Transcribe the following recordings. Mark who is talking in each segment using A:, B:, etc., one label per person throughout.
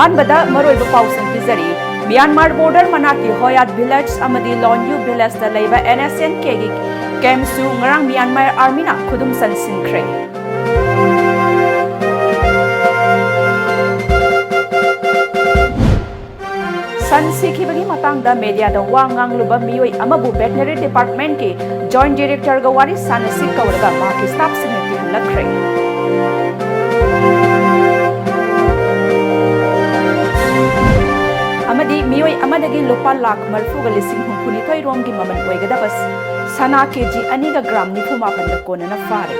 A: अहानबदा मरोइबा पाउसिंग पिजरी Myanmar border मनाकी होयात village अमदी लोन्यू village दा लेबा NSNK गी कैम्पसु ngarang म्यांमार आर्मीना खुदुम सनसिनख्रे सनसिखिबगी मतंगदा मीडिया दा वा nganglुबा मियोय अमबु वेटनरी डिपार्टमेंट की जॉइंट डायरेक्टर गा वारी सानसि कवरगा माकी स्टाफ सिग्नेचर लखरे अमदी मियोय अमदगी लुपा लाख मरफुगा लिसिंग हुंफुनिथोय रोमगी ममन ओइगदाबस सना केजी 2 ग्राम 94 कोनना फारे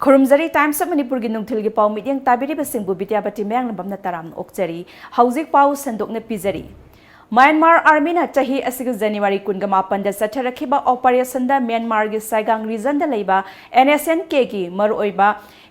A: खुरुमजरी टाइम्स ऑफ मणिपुर की नुंगथिलगी पाउ मीडियम ताबिरिबसिंगबु बिद्यापति मेंगलबमना तराम ओक्चरी हौजिक पाउ संदोकने पिजरी म्यांमार आर्मी ना चाही असिग जनवरी 28 चथरखिबा ऑपरेशन दा म्यांमार गी साइगांग रीजन दा लेबा NSNK की मरुओइबा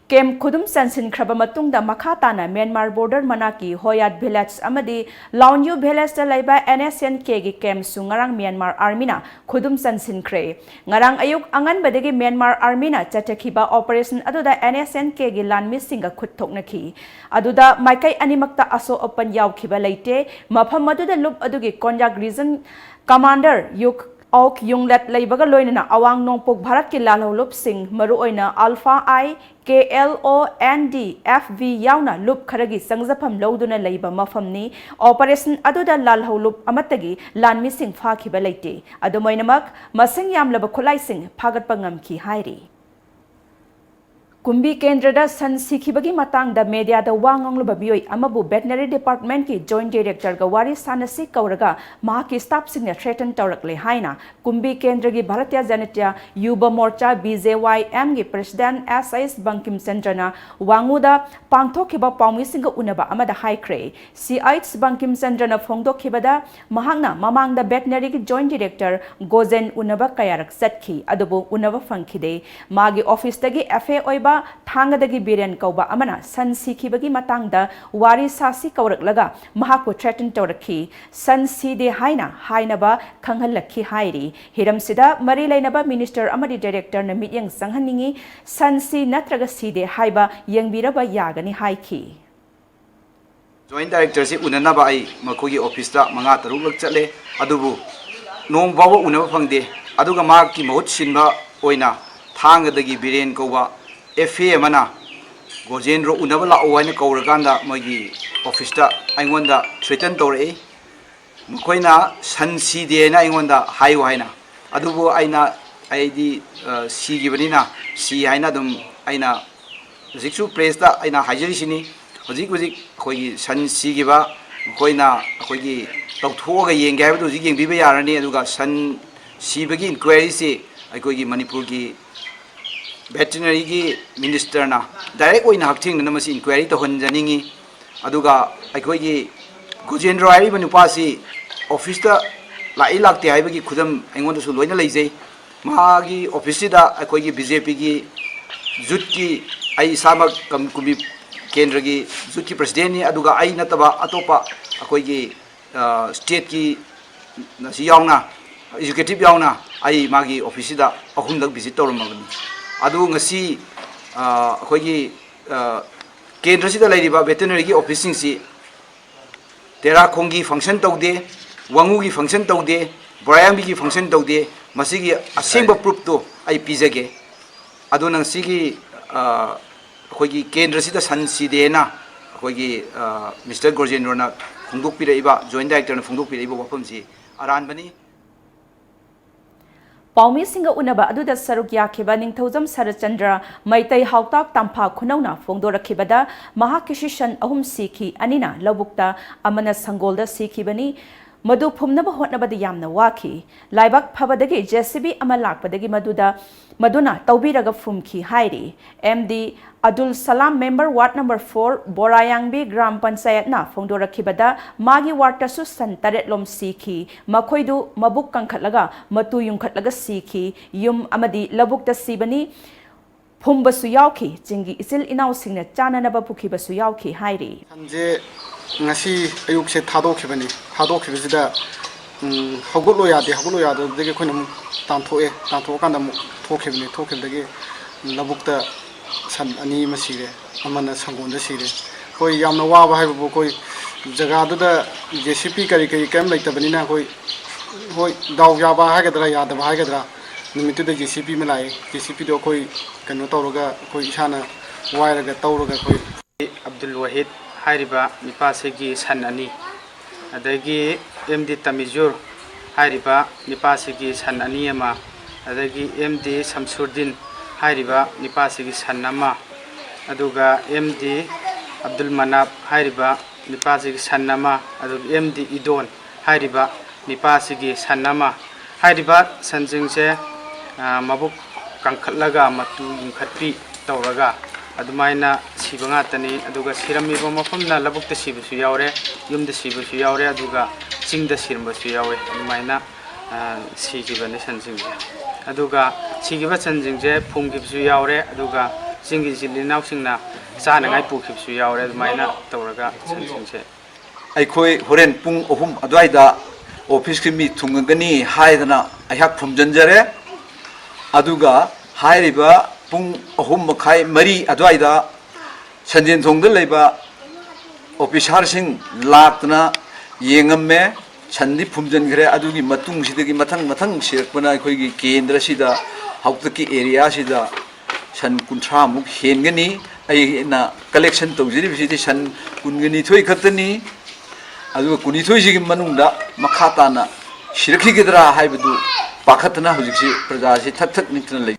A: केम खुदुम सनसिनख्रबा मतुंगदा मखा ताना म्यांमार बॉर्डर मनाकी होयात विलेज अमदी लाउन्यू विलेज दा लेबा NSNK की केम सुंगरांग म्यांमार आर्मी ना खुदुम सनसिनख्रे ngarang ayuk angan badagi Myanmar army ना चथखिबा ऑपरेशन अदुदा NSNK की लानमी सिंगा खुथोकनखी अदुदा माइkai अनिमक्ता असो ओपन यावखिबा लेते मफम मदुदा लुप अदुगी कोन्याक रीजन कमांडर युक औक युंगलेट लेबगा लोइना अवांग नोंगपोक भारत के लालहौलुप सिंह मरुओइना अल्फा I KLONDFV यावना लुप खरगी संगजफम लौदुना लेबा मफमनी ऑपरेशन अदुदा लालहौलुप अमतगी लानमी सिंह फाखिबा लेते अदुमोइनमक मसिंग यामलबा खुलाई सिंह फागतपा ngamki हाइरी कुंभी केंद्र सनसिखिबगी मतंगदा मीडिया दा वांगंगलुबा बियोय अमबु वेटनरी डिपार्टमेंट की जॉइंट डायरेक्टर गा वारी सानसि कवरगा महाकी स्टाफ सिंह थ्रेटन तौरकले हाइना कुंभी केंद्र की भारतीय जनता युवा मोर्चा BJYM की प्रेसिडेंट SS बंकिम चंद्रना वांगुदा पांगथोखिबा पाउमी सिंह उनबा अमदा हाइख्रे CH बंकिम चंद्रना फोंगदोखिबदा महांगना ममांगदा वेटनरी की जॉइंट डायरेक्टर गोजेन उनबा कयारक चटखी अदुबु उनबा फंखिदे मागी ऑफिस तगी FA ओइबा थांगदगी बिरेन कौबा अमना सनसिखिबगी मतंगदा वारी सासी कौरकलगा महाको थ्रेटन तौरखी सनसिदे हाइनबा खंगहलखी हाइरी हिरमसिदा मरी लेनबा मिनिस्टर अमदी डायरेक्टर न मियंग संगहनिंगी सनसि नत्रगा सिदे हाइबा यंगबिरबा यागनी हाइखी
B: जॉइंट डायरेक्टर से उननबा आई मखोगी ऑफिस दा मंगा तरुक लक चले अदुबु नोंग बाबो उनबा फंगदे अदुगा माकी महुत सिनबा ओइना थांगदगी बिरेन कौबा FA मना गोजेंद्रो उनबा लाओ हाइना कौरकांदा मोगी ऑफिस दा आइंगोंदा थ्रेटन तौरए मखोइना सनसिदेना आइंगोंदा हाइयो हाइना अदुबो आइना आइदी सिगिबनिना सि हाइना दुम आइना जिक्सु प्रेस दा आइना हाइजरिसिनी होजिक होजिक खोगी सनसिगिबा मखोइना खोगी तौथोगा येंगे हाइबदु होजिक येंबिबा यारनी अदुगा सनसिबगी इंक्वायरी से अखोगी मणिपुर की वेटनरी की मिनिस्टर ना डायरेक्ट ओइना हक्थिंग न मसी इंक्वायरी तो हनजनिंगी अदुगा अखोगी गोजेंद्र हाइबा नुपासी ऑफिस दा लाई लाक्ते हाइबगी खुदम एंगोंदसु लोइना लेजै मागी ऑफिस दा अखोगी BJP की जुट की आई सामक कुंभी केंद्र की जुट की प्रेसिडेंट नि अदुगा आई नतबा अतोपा अखोगी स्टेट की नसी यावना एजुकेटिव यावना आई मागी ऑफिस दा अहुमदक विजिट तौरमगनी अदु ngasi अखोगी केंद्र सिदा लेरिबा वेटनरी की ऑफिसिंग सी तेरा खोंगी फंक्शन तौदे वांगू की फंक्शन तौदे बरायांबी की फंक्शन तौदे मसीगी असेंबा प्रूफ तो आई पिजगे अदु नंसीगी अखोगी केंद्र सिदा सनसिदेना अखोगी मिस्टर गोजेंद्रना फोंदोकपिरेबा जॉइंट डायरेक्टर ना फोंदोकपिरेबा वफमसी अरानबनी पाउमी सिंह उनबा अदुदा सरुक याखिबा निंगथौजम सरचंद्र मैतै हाउताक तंफा खुनौना फोंदोरखिबदा महाकिशिशन अहुम सीखी अनिना लबुक्ता अमना संगोलदा सीखिबनी मधु फुमनब होटनबद यामना वाखी लाइबक फबदगी JCB अमा लाकपदगी मधुना तौबीरगा फुमखी हाइरी MD Abdul Salam member ward number 4 बोरायांगबी ग्राम पंचायत ना फोंदोरखिबदा मागी वार्ड तसु सन 8 लोम सीखी मखोइदु मबुक कंखटलगा मतु युंखटलगा सीखी युम अमदी लबुक्ता सीबनी फुमबसु यावखी चिंगी इसिल इनाउ सिंगना चाननबा पुखिबसु यावखी हाइरी
C: Sanjay ngasi ayuk se thadokibani thadokibisida hogolo yade dege khoi nam tanthok kan dam thokhe labukta san ani masire amana sangonda sire koi yamna wa ba haibu koi jaga du da JCP kari kem laitabani na koi hoi daw ya ba hagadra ya da ba hagadra nimitu da JCP malai JCP do koi kanu tawroga koi isana wairaga tawroga koi
D: Abdul Wahid hairiba nipasegi san ani adagi MD Tamizur hairiba nipasegi san ani ama adagi MD Samsurdin hairiba nipasegi san nama aduga MD Abdul Manab hairiba nipasegi san nama aduga MD Idon hairiba nipasegi san nama hairiba sanjingse mabuk kangkhatlaga matu yingkhatpi tawraga adumaina siba ngatani aduga siramiba mafamna labukta sibasu yaure yumda sibasu yaure aduga chingda sirmasu yaure adumaina sigibani sanjingje aduga sigiba sanjingje phumgibsu yaure aduga singi jilinaw singna chanangai pukibsu yaure adumaina tawraga sanjingje
B: ꯑꯩꯈꯣꯏ ꯍꯣꯔꯦꯟ ꯄꯨꯡ 3 ꯑꯗꯨꯋꯥꯏꯗ ꯑꯣꯐꯤꯁꯀꯤ ꯃꯤ ꯊꯨꯡꯒꯅꯤ ꯍꯥꯏꯗꯅ ꯑꯩꯍꯥꯛ ꯐꯨꯝꯖꯟꯖꯔꯦ ꯑꯗꯨꯒ ꯍꯥꯏꯔꯤꯕ ꯄꯨꯡ 3:30 ꯑꯗꯨꯋꯥꯏꯗ ꯁꯟꯖꯦꯟꯊꯣꯡꯗ ꯂꯩꯕ ꯑꯣꯐꯤꯁꯥꯔꯁꯤꯡ ꯂꯥꯛꯇꯅ ꯌꯦꯡꯉꯝꯃꯦ ꯁꯟꯗꯤ ꯐꯨꯝꯖꯟꯈ꯭ꯔꯦ ꯑꯗꯨꯒꯤ ꯃꯇꯨꯡꯁꯤꯗꯒꯤ ꯃꯊꯪ ꯁꯤꯔꯛꯄꯅ ꯑꯩꯈꯣꯏꯒꯤ ꯀꯦꯟꯗ꯭ꯔꯁꯤꯗ ꯍꯧꯇꯛꯀꯤ ꯑꯦꯔꯤꯌꯥꯁꯤꯗ ꯁꯟ 30ꯃꯨꯛ ꯍꯦꯟꯒꯅꯤ ꯑꯩꯅ ꯀꯂꯦꯛꯁꯟ ꯇꯧꯖꯔꯤꯕꯁꯤꯗꯤ ꯁꯟ 22 ꯈꯛꯇꯅꯤ aduga kunithoi sigi manungda makha tana sirakhigadra haibadu pakhatna hujiksi praja si thak nitna lei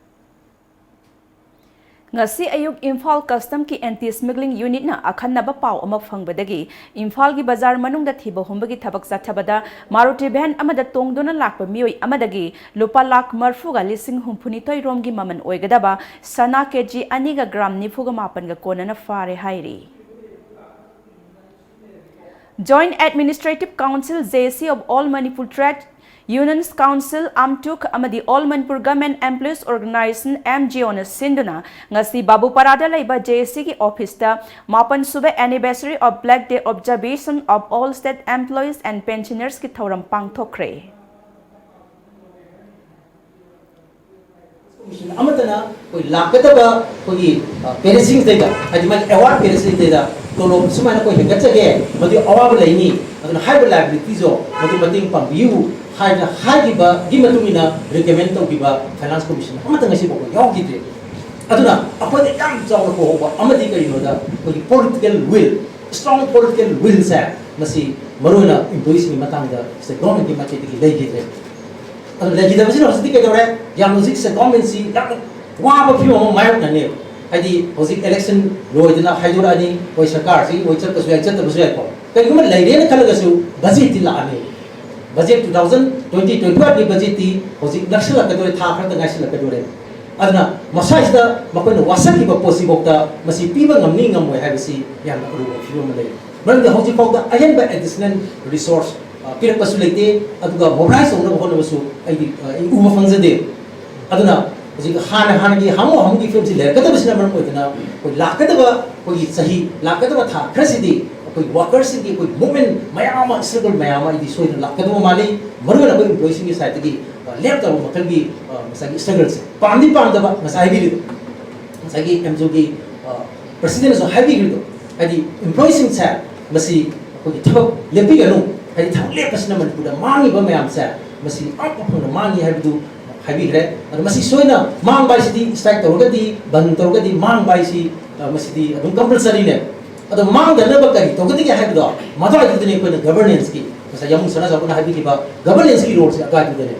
A: ngasi ayuk Imphal Custom ki anti smuggling unit na akhanna ba paw ama phangbadagi Imphal gi bazar manungda thiba hombagi thabak sathabada Maruti van amada tongduna lakpa mioi amadagi lupa lakh marfu ga lising humphuni toi rom gi maman oigadaba sana kg aniga gram nifuga mapan ga konana fare hairi Joint Administrative Council JC of All Manipur Trade Unions Council Amtuk amadi All Manipur Government Employees Organization MGO na sinduna ngasi Babu Parada laiba JC ki office ta mapan sube anniversary of Black Day observation of all state employees and pensioners ki thoram pangthokre
E: amatana koi lakataba koi perishing dega ajima award perishing dega tono sumana koi hengachage madi award laini aduna high liability zo madi mating pambiu haina hagiba gimatumina recommend to giba finance commission amatanga si boko yogide aduna apode yam jawna ko hoba amadi kai no da koi political will strong political will sa masi maruna employees ni matanga se government ki machete ki leigide legislative sino hositi ke dore yam logic se government si wa ba phi mo mayok na ne hadi hosik election loidna haidura ani oi sarkar si oi chat pasu chat pasu ko kai gum laire na khalaga su budget la ani budget 2021 ni budget ti hosik nakshala ka dore tha khar ta ngasila ka dore adna masai da makoi no wasaki ba possible ta masi piba ngamni ngamoi habisi yam ru phi mo lai ban da hosik da ayen ba additional resource Kira pasu leite aduga mobilize ongna bhona basu ai uma fangzade aduna jika hana gi hamo gi film si lekata basina man koidna koi lakata ba koi sahi lakata ba tha krasidi koi workers gi koi movement mayama struggle mayama idi soina lakata ba mali maruna koi employees gi side gi left ta makal gi masagi struggles pamdi pamda ba masai gi masagi mjo gi president so heavy gi adi employees sa masi koi thab lepi ganu hadi thang le pasna man puda mangi ba mayam sa masi apa phona mangi habdu habi gre ar masi soina mang bai sidi strike torgadi ban torgadi mang bai si masi di adum compulsory ne adu mang da na ba kari torgadi ke habdu madha adu ne ko governance ki masa yamu sana sa ko habi ki ba governance ki role se aka adu ne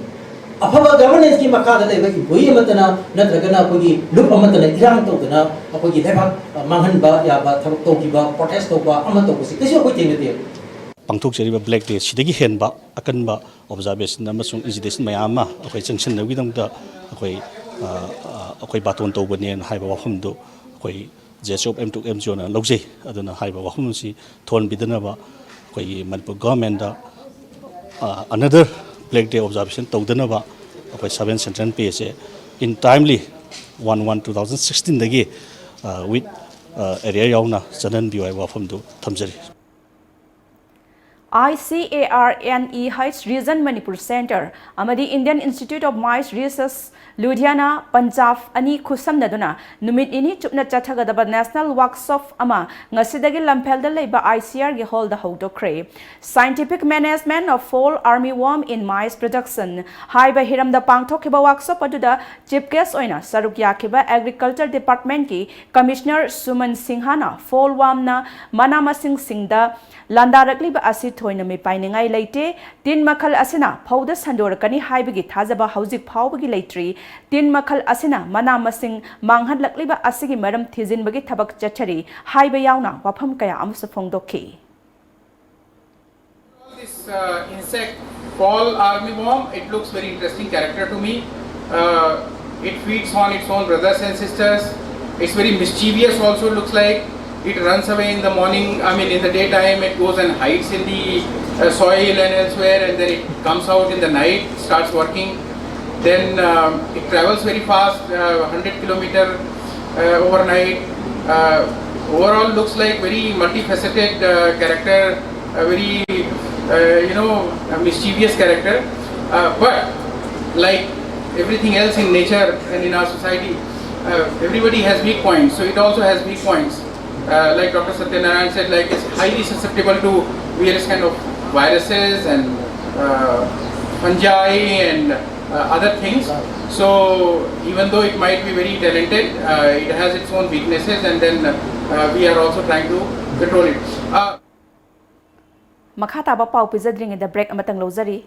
E: afaba governance ki makha da le ba ki boi matana natraga na ko gi lup amatana irang to gana ko gi leba manghan ba ya ba thak to ki ba protest to ba amato ko si kesi ko teng ne
F: pangthokjariba black day sidagi henba akanba observation amasung incitation mayama akoi junction nawidamda akoi baton tobane haiba wafamdo akoi JSOP M2 MGO na lojei aduna haiba wafam si thon bidanaba akoi Manipur government da another black day observation tawdanaba akoi 7 central page in timely 1/1/2016 dagi with area yauna chanan biwai wafamdo thamjari
A: ICARNEH Region Manipur Center amadi Indian Institute of Mines Research Ludhiana Punjab ani khusamnaduna numit ini chupna chathagadaba national workshop ama ngasidagi lamphel leiba ICR ge hall da howdokre scientific management of fall armyworm in maize production haiba hiram da pangthokiba workshop aduda chief guest oina saruk yakiba agriculture department ki commissioner Suman Singhana fall worm na manamasing singda landarakliba asi thoina me painingai leite tin makhal asina phauda sandorakani haibagi thajaba hauzik phawbagi leitri tin makhal asina mana masing manghanlakliba asigi maram thijinbagi thabak chachari haiba yauna wafam kaya amsa phongdokhi.
G: This insect fall armyworm, it looks very interesting character to me. It feeds on its own brothers and sisters. It's very mischievous also, looks like. It runs away in the morning, in the daytime it goes and hides in the soil and elsewhere, and then it comes out in the night, starts working. Then it travels very fast, 100 kilometer overnight. Overall looks like very multifaceted character, very mischievous character. But like everything else in nature and in our society, everybody has weak points, so it also has weak points. Like Dr. Satyanarayan said, like it's highly susceptible to various kind of viruses and fungi and other things. So even though it might be very talented, it has its own weaknesses, and then we are also trying to control it.
A: Makha ba pau pizadring the break amatang lozari.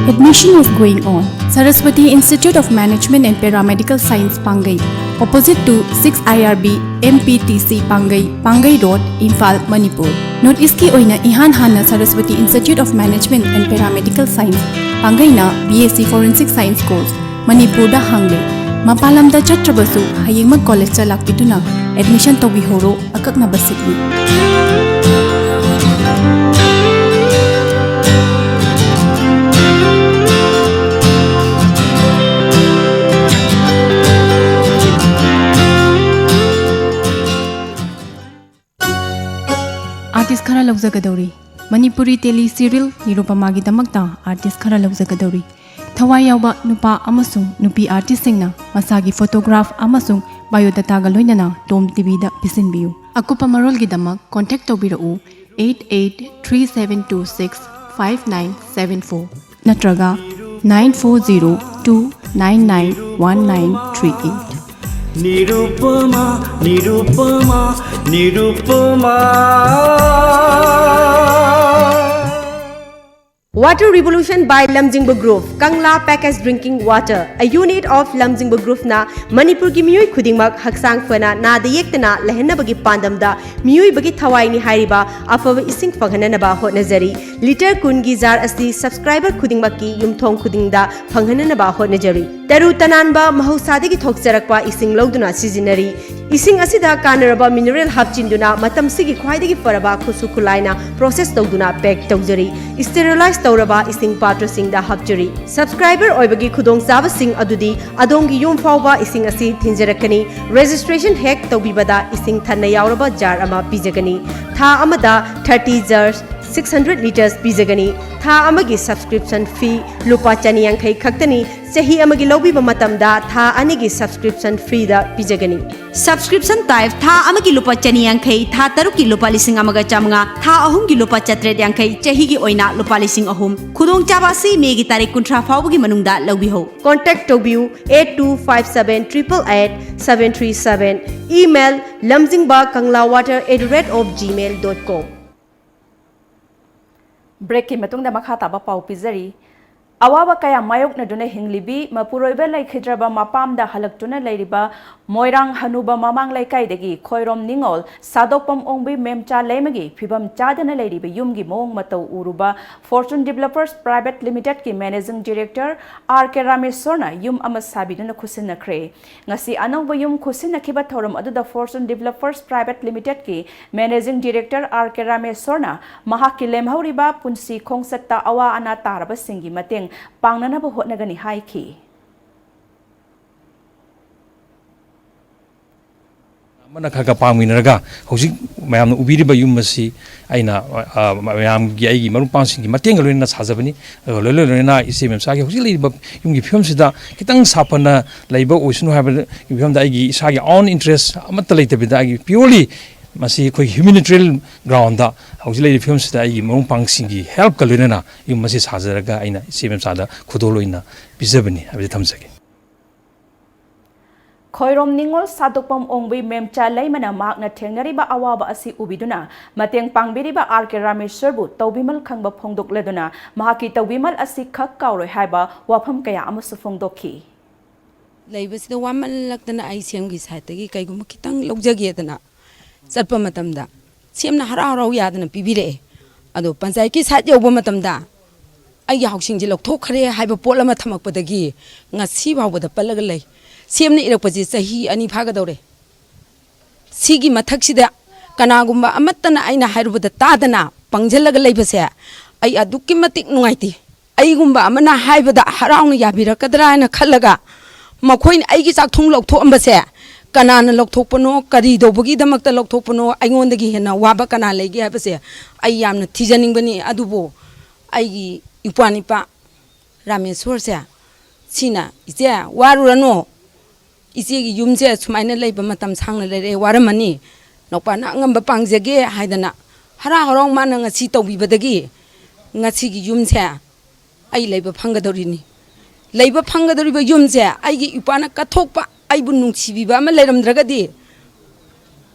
H: Admission is going on. Saraswati Institute of Management and Paramedical Science Pangai, opposite to 6 IRB MPTC Pangai Road, Imphal, Manipur. Note iski oina ihan hana Saraswati Institute of Management and Paramedical Science Pangai na BSc Forensic Science course Manipur da hangle. Mapalam da chatrabasu hayingma college cha lakpituna admission to bihoro akakna basitli. Artist khara lawzagadori Manipuri tele serial Nirupamagi damakta artist khara lawzagadori thawai yawba nupa amasung nupi artist singna masagi photograph amasung biodata ga loinana Tom TV da pisinbiu akupa marol gi damak contact tobirau 8837265974 natraga 9402991938
I: Nirupama, Nirupama, Nirupama.
J: Water Revolution by Lamjingba Group, Kangla Packaged Drinking Water, a unit of Lamjingba Group na Manipur gi miyoi khudingmak haksang fana na da yektana lehenna bagi pandam da miyoi bagi thawai ni hairiba afaba ising phanghanana ba hotnajari liter kun gi jar asti subscriber khudingmak ki yumthong khudingda phanghanana ba hotnajari taru tananba mahusadi gi thokcharakpa ising logduna sijinari ising asida kanaraba mineral hapchinduna matam sigi khwaidagi faraba khusu khulaina process tawduna pack tawjari sterilize tawraba ising patra singda hapjari subscriber oibagi khudong chaba sing adudi adongi yum fawba ising asi thinjarakani registration hack tawbibada ising thanna yauraba jar ama pijagani tha amada 30 jars 600 liters pijagani tha amagi subscription fee lupa chaniyankhai khaktani chahi amagi lobiba matamda tha anigi subscription fee da pijagani subscription type tha amagi lupa chaniyankhai tha taruki lupa lising amaga chamnga tha ahumgi lupa chatre yankhai chahi gi oina lupa lising ahum khudong chabasi megi tarik kuntra fawgi manungda lobiho contact tobiu 8257888737 email lamjingbakanglawwater@gmail.com.
A: Break ki matungda makha taba pau pizari awaba kaya mayok na duna hinglibi mapuroiba laikhidraba mapamda halaktuna lairiba moirang hanuba mamang laikai dagi khoirom ningol sadopam ongbi memcha leimagi phibam chadana lairiba yumgi mong matau uruba Fortune Developers Private Limited ki Managing Director R.K. Rameshwarna yum ama sabiduna khusinna khre ngasi anongba yum khusinna khiba thoram aduda Fortune Developers Private Limited ki Managing Director R.K. Rameshwarna mahaki lemhauriba punsi khongsatta awa ana taraba singi mateng pangnanaba hotnagani haiki
K: mana khaga pangminarga hojik mayam ubiriba yum masi aina mayam gi ai gi marum pangsing gi mateng loina sajabani loina isi mem sa gi hojik leiba yum gi film sida kitang sapana leiba oisnu haba film da gi isa gi own interest amata leite bida gi purely masi koi humanitarian ground da hojik lei film sida ai gi marum pangsing gi help ka loina yum masi sajaraga aina isi mem sa da khudoloina bizabani abi thamsage
A: Khoirom Ningol Sadokpam Ongbi Memcha Laimana Magna Tengnariba Awaba Asi Ubiduna, Mateng Pangbiriba Arke Rameshwarbu, Taubimal Kangba Pongdok Leduna, Mahaki Taubimal Asi Kakkauro Haiba, Wapam Kaya Amasu Fongdoki.
L: Labus the woman like the ICM is Hatagi Kaigumakitang Logjagetana, Satpamatamda, Siemna Harao Yadan Pibire, Ado Pansaikis had your womatamda. I housing the Loktokare, Hyperpolamatamok Patagi, Nasiba with a Palagalay. Siemni irakpasi sahi ani phagadore sigi mathaksida kanagumba amatana aina hairubada tadana pangjalaga leibase ai adukki matik nungaiti aigumba amana haibada harauna yabirakadra na khallaga makhoin aigi chak thung lokthok ambase kanana lokthokpano kari dobagi damakta lokthokpano aingondagi hena waba kana legi habase ai yamna thijaningbani adubo aigi ipanipa rameshwar se sina ise warurano Isi yumse sumaina lay bamatam sang na lay waramani nokpa na ngamba pangjage haidana hara horong mana nga si tawbi badagi nga si gi yumse ai lay ba phangadorini lay ba phangadori ba yumse ai gi ipana kathokpa ai bu nungchibi ba ma layramdragadi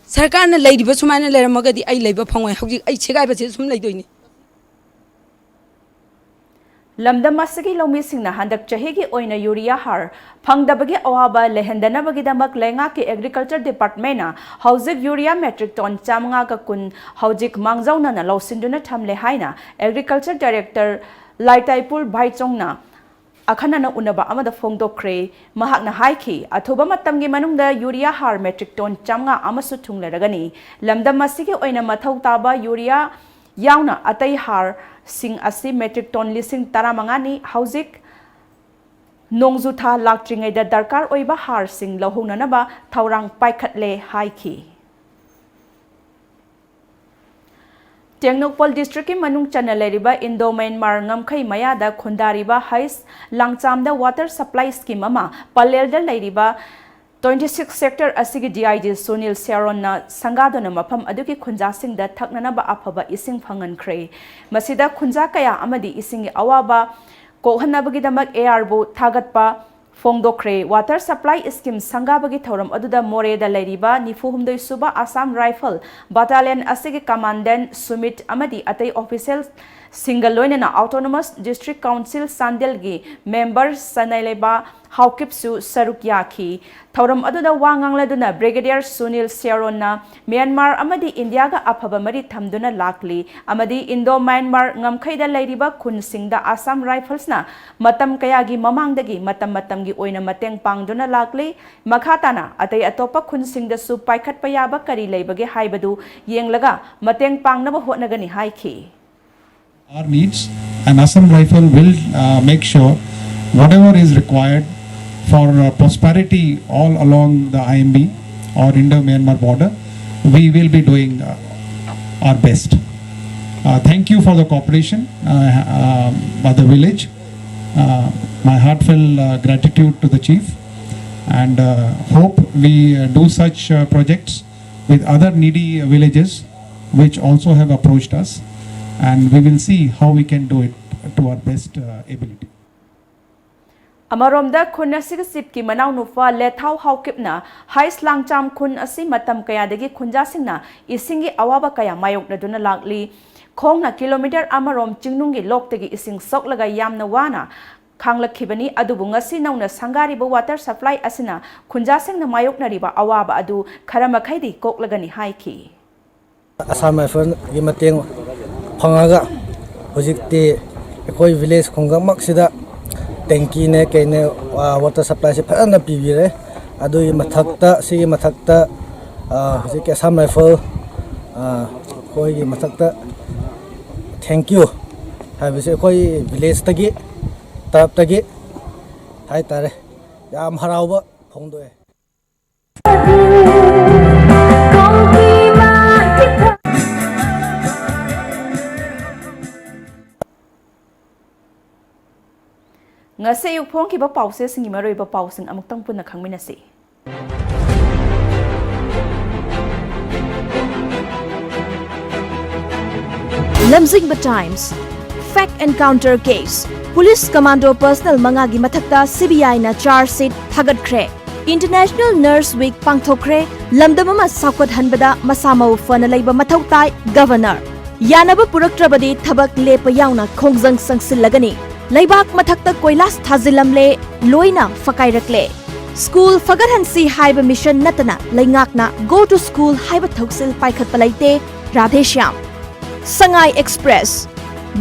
L: sarkar na lay diba sumaina layramagadi ai lay ba phangoi hauji ai chegai ba se sum lay doini
A: Lamdamasagi Lomi Singna Handak Chahigi Oina Urea Har, Pangdabagi Awaba, Lehendanabagi Damak Lenga ki Agriculture Department, Hausik Urea Metric Ton Chamanga Kun, Haujik Mangzauna na Lausinduna Tamle Haina, Agriculture Director Laitaipul Baichongna, Akana na Unaba Amada Fongdo Kre, Mahakna Haiki, Atuba Matamgi Manunda Urea Har Metric Ton Chamga Amasutung Leragani, Lamdamasigi Oina Matau Taba Urea Yauna Atai Har. Sing asi metric ton lising taramangani hausik nongzutha laktringai da darkar oiba har sing lohunanaba thaurang paikhatle haiki Tengnokpol district ki manung chanaleriba Indo Myanmar ngamkhai mayada khundariba hais langchamda water supply scheme ama palelda leiriba 26 sector asigi DIG Sunil Sharon na sangadona mafam aduki khunja singda thaknana ba afaba ising phangan kre masida khunja kaya amadi ising awaba kohannabagi damak AR bu thagatpa fongdokre water supply scheme sangabagi thoram aduda more da leiriba nifuhumdoi suba Assam Rifle Battalion asigi commandant Sumit amadi atai official single loinena autonomous district council sandelgi members sanaileba haukipsu sarukyaki thoram aduda wangangladuna brigadier Sunil Sharon na Myanmar amadi India ga afaba mari thamduna lakli amadi Indo Myanmar ngamkhaida leiriba khunsingda Assam Rifles na matam kayagi mamangdagi matamgi oina mateng pangduna lakli makhatana atai atopa khunsingda su paikhat payaba kari leibage haibadu yenglaga mateng pangnaba hotnagani haiki
M: our needs, and Assam Rifle will make sure whatever is required for prosperity all along the IMB or Indo-Myanmar border, we will be doing our best. Thank you for the cooperation by the village. My heartfelt gratitude to the chief, and hope we do such projects with other needy villages which also have approached us. And we will see how we can do it to our best ability.
A: Amaromda khun asig sipki manau nufa lethau haukipna hais langcham khun asi matam kaya dagi khunja singna isingi awaba kaya mayok na duna lakli khongna kilometer amarom chingnungi loktagi ising soklaga yamna wana khanglakhibani adubu ngasi nauna sangari bo water supply asina khunja singna mayok na riba awaba adu kharamakhaidi koklagani haiki
N: Assam Rifle gi mateng Pangaga, hojikti ekoi village khonga maksida tanki ne kene water supply se phana pibire adui mathakta sigi mathakta hojik Assam Rifle koi gi mathakta thank you habise koi village tagi tap tagi hai tare yam harauba phongdoe
A: ngase yuk phong ki ba pause singi maroi ba pausing amuktang punna khangminasi.
O: Lamjingba Times Fact Encounter Case Police Commando Personnel Mangagi Mathakta CBI na charge sheet thagatkre International Nurse Week pangthokre lamdamama sakwat hanbada masamau fana leiba mathau tai Governor Yanaba Puraktrabadi Thabak lepa yauna khongjang sangsilagani Leibak mathakta koilas thazilamle loina fakairakle School fagarhansi haiba mission natana leingakna Go to School haiba thoksil paikhat palaite Radheshyam Sangai Express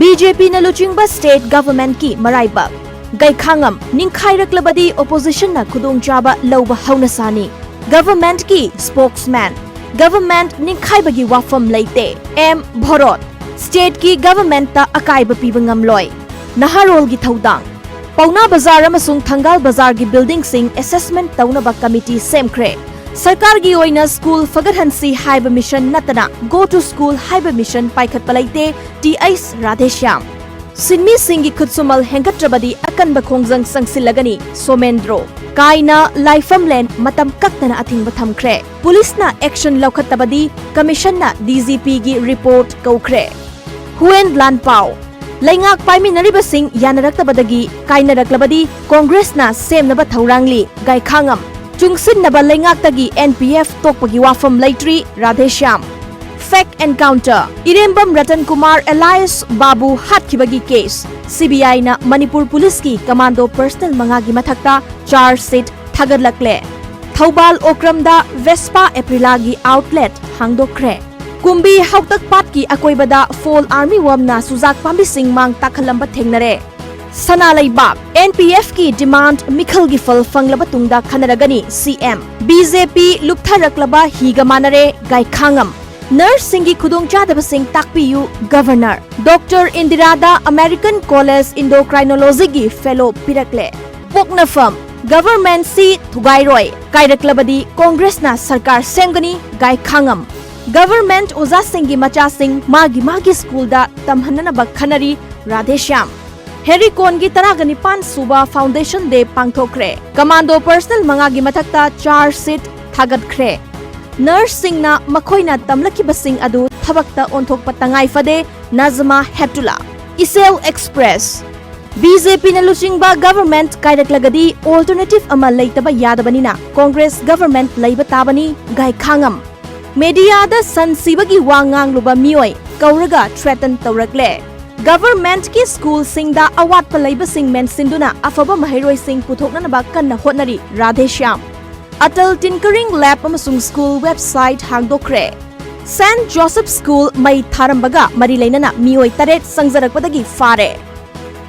O: BJP na Lamjingba State Government ki maraibak Gaikhangam Ningkhailaklabadi opposition na khudongchaba lauba haunasani Government ki spokesman Government ningkhaibagi wafam leite M Bhorot State ki government ta akaiba piba ngamloi Naharol gi thodang Pauna Bazar amasung Thangal Bazar gi building sing assessment taunaba committee semkhre Sarkar gi oina school fagarhansi haiba mission natana Go to School haiba mission paikhat palaite T.S. Radheshyam Sinmi Singhi Khutsumal Hengatrabadi Akanba Khongjang Sangsilagani Somendro Kaina Laifamlen Matam Kaktana Athingba Thamkhre Police na action laukhatabadi Commission na DGP gi report kaukre Huen Lanpao Laingak Paiminariba Sing Yanaraktabadagi Kainaraklabadi Congress na Semnaba Thaurangli Gaikhangam Chungsin naba Laingaktagi NPF Tokpagi Wafam Laitri Radheshyam Fact Encounter Irembam Ratan Kumar Elias Babu Hatkibagi Case CBI na Manipur Police ki Commando Personnel Mangagi Mathakta charge sheet Thagadlakle Thaubal Okramda Vespa Aprilagi Outlet Hangdokre Kumbi Hautak Pat ki Akoibada Fall Army Wamna Suzak Pambising Mang Takhalamba Thengnare Sanalaibak NPF ki demand Mikhal Gifal Fanglabatungda Khanaragani CM BJP Luktaraklaba Higamanare Gaikhangam Nurse Singi Khudongchadaba Sing Takpiyu Governor Dr. Indirada American College Endocrinology gi Fellow Pirakle Poknafam Government si Thugairoi Kairaklabadi Congress na Sarkar Semgani Gaikhangam Government Oza Singi Macha Sing Magi School da Tamhanana Khanari Radheshyam Harry Kongi Taragani Pan Suba Foundation Day Pangthokre Commando Personnel Mangagi Mathakta charge sheet Thagatkre Nurse Sing na Makoina Tamlakiba Sing adu Thabakta Onthokpa Tangai Fade Nazma Heptula Isel Express BJP na Lamjingba Government Kairaklagadi Alternative ama leitaba yadabanina Congress Government leiba tabani Gaikhangam Media da sansibagi wangang luba mioi Kauraga threaten taurakle Government ki school sing da awat palaiba sing men sinduna afaba mahiroi sing puthokna na bakkan na hotnari Radheshyam Atal Tinkering Lab amasung school website hangdokre St. Joseph School mai tharambaga marilainana mioi taret sangjarakpadagi fare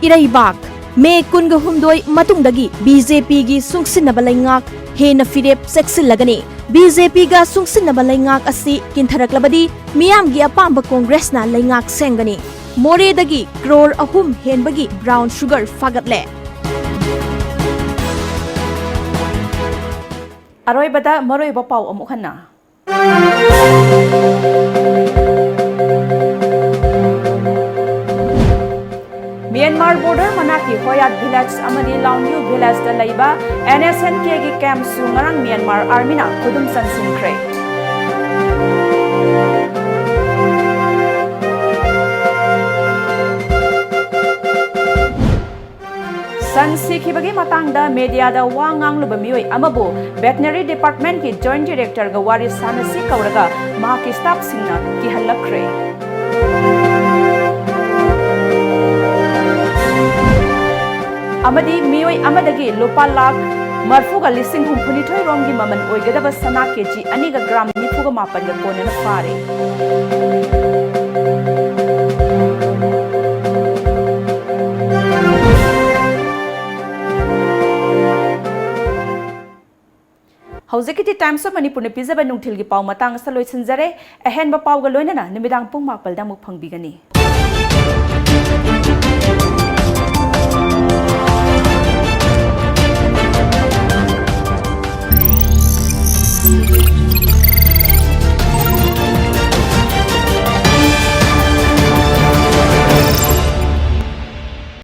O: Iraibak Me kunga humdoi matungdagi BJP gi sungsinaba laingak hena firep seksilagani BJP ga sungsinaba laingak asi kintharaklabadi miyam gi apamba Congress na laingak sengani More dagi crore ahum henbagi brown sugar fagatle
A: Aroibada maroiba pau amuk hanna Myanmar border manaki Hoyat village amadi Laungyu village da laiba NSNK gi camp su ngarang Myanmar army na khudum sansingkre Sansikhi bagi matang da media da wangang luba mioi amabu veterinary department ki joint director ga wari sanasi kauraga mahaki staff singna ki halakre amadi mioi amadagi lupa lakh marfu ga lising humphunithoi rom gi maman oigadaba sana kg aniga gram nifuga mapan ga konana fare Hausekiti Times of Manipur ne pizaba nungthil gi paw matang sa loi sinjare ahen ba paw ga loinana nimidang pung mapal da muk phangbigani